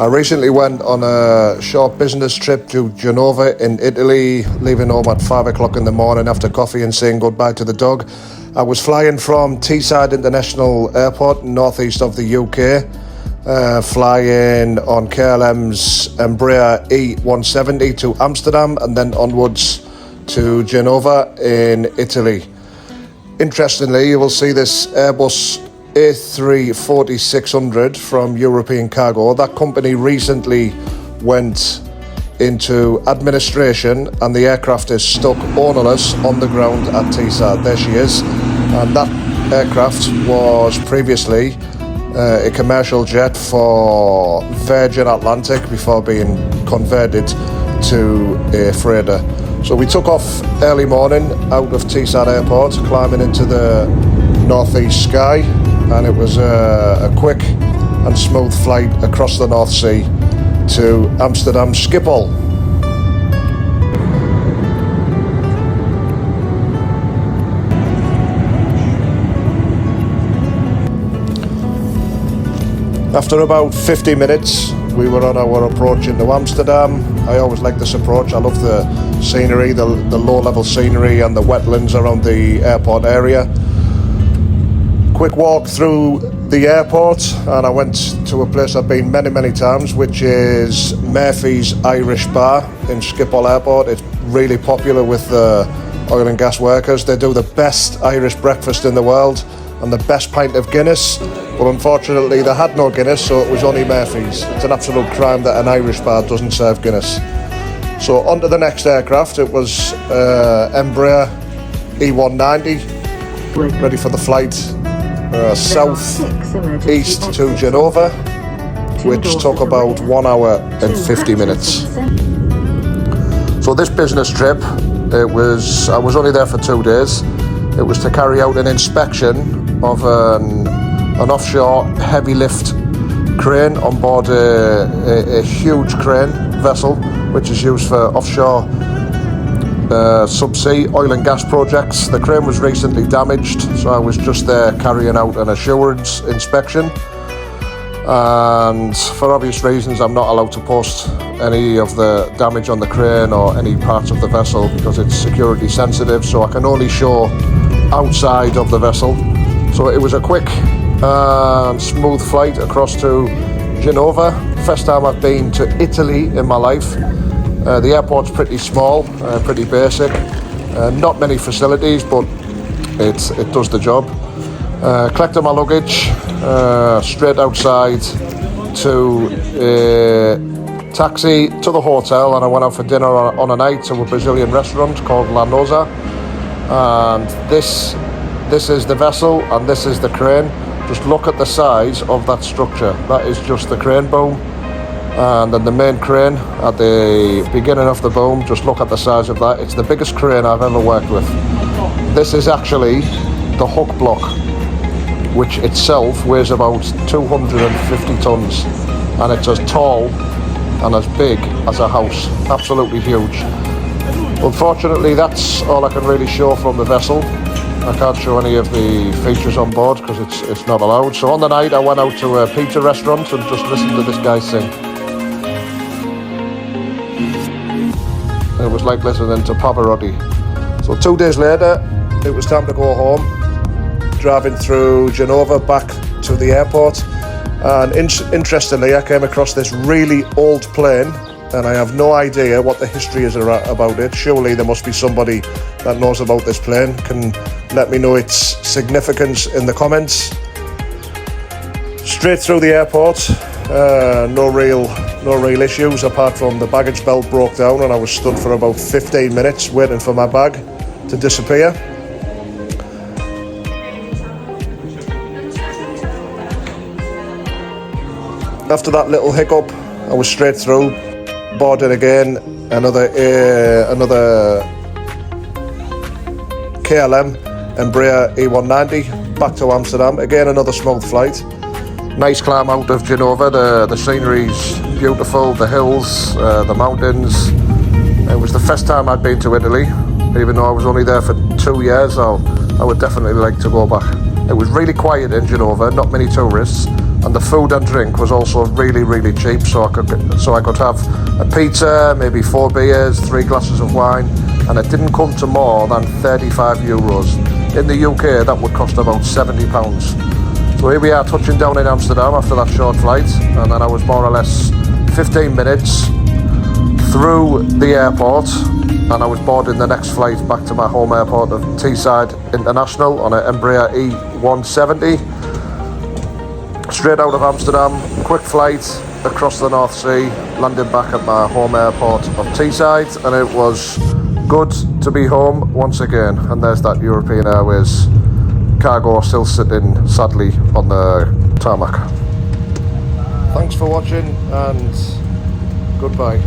I recently went on a short business trip to Genova in Italy, leaving home at 5 o'clock in the morning after coffee and saying goodbye to the dog. I was flying from Teesside International Airport, northeast of the UK, flying on KLM's Embraer E170 to Amsterdam and then onwards to Genova in Italy. Interestingly, you will see this Airbus A340-600 from European Cargo. That company recently went into administration and the aircraft is stuck ownerless on the ground at Teesside. There she is. And that aircraft was previously a commercial jet for Virgin Atlantic before being converted to a freighter. So we took off early morning out of Teesside Airport, climbing into the northeast sky, and it was a quick and smooth flight across the North Sea to Amsterdam Schiphol. After about 50 minutes, we were on our approach into Amsterdam. I always like this approach. I love the scenery, the low-level scenery and the wetlands around the airport area. Quick walk through the airport, and I went to a place I've been many times, which is Murphy's Irish Bar in Schiphol Airport. It's really popular with the oil and gas workers. They do the best Irish breakfast in the world and the best pint of Guinness, but unfortunately they had no Guinness, so it was only Murphy's. It's an absolute crime that an Irish bar doesn't serve Guinness. So on to the next aircraft. It was Embraer E190, ready for the flight south east to Genova, which took about 1 hour and 50 minutes. So this business trip, I was only there for 2 days. It was to carry out an inspection of an offshore heavy lift crane on board a huge crane vessel, which is used for offshore subsea oil and gas projects. The crane was recently damaged, so I was just there carrying out an assurance inspection. And for obvious reasons, I'm not allowed to post any of the damage on the crane or any parts of the vessel because it's security sensitive, so I can only show outside of the vessel. So it was a quick and smooth flight across to Genova. First time I've been to Italy in my life. The airport's pretty small, pretty basic, not many facilities, but it does the job. Collected my luggage, straight outside to a taxi to the hotel, and I went out for dinner on a night to a Brazilian restaurant called La Noza. And this is the vessel and this is the crane. Just look at the size of that structure. That is just the crane boom, and then the main crane at the beginning of the boom, just look at the size of that. It's the biggest crane I've ever worked with. This is actually the hook block, which itself weighs about 250 tons, and it's as tall and as big as a house. Absolutely huge. Unfortunately, that's all I can really show from the vessel. I can't show any of the features on board because it's not allowed. So on the night I went out to a pizza restaurant and just listened to this guy sing. It was like listening to Pavarotti. So 2 days later, it was time to go home. Driving through Genova back to the airport. And interestingly, I came across this really old plane, and I have no idea what the history is about it. Surely there must be somebody that knows about this plane, can let me know its significance in the comments. Straight through the airport, no real issues apart from the baggage belt broke down and I was stood for about 15 minutes waiting for my bag to disappear. After that little hiccup, I was straight through, boarded again, another KLM Embraer E190 back to Amsterdam. Again, another smooth flight. Nice climb out of Genova. The scenery's beautiful, the hills, the mountains. It was the first time I'd been to Italy, even though I was only there for 2 years. I would definitely like to go back. It was really quiet in Genova, not many tourists, and the food and drink was also really cheap. So I could have a pizza, maybe 4 beers, 3 glasses of wine, and it didn't come to more than €35. In the UK, that would cost about £70. So here we are, touching down in Amsterdam after that short flight, and then I was more or less 15 minutes through the airport, and I was boarding the next flight back to my home airport of Teesside International on an Embraer E170. Straight out of Amsterdam, quick flight across the North Sea, landing back at my home airport of Teesside, and it was good to be home once again. And there's that European Airways cargo still sitting sadly on the tarmac. Thanks for watching and goodbye.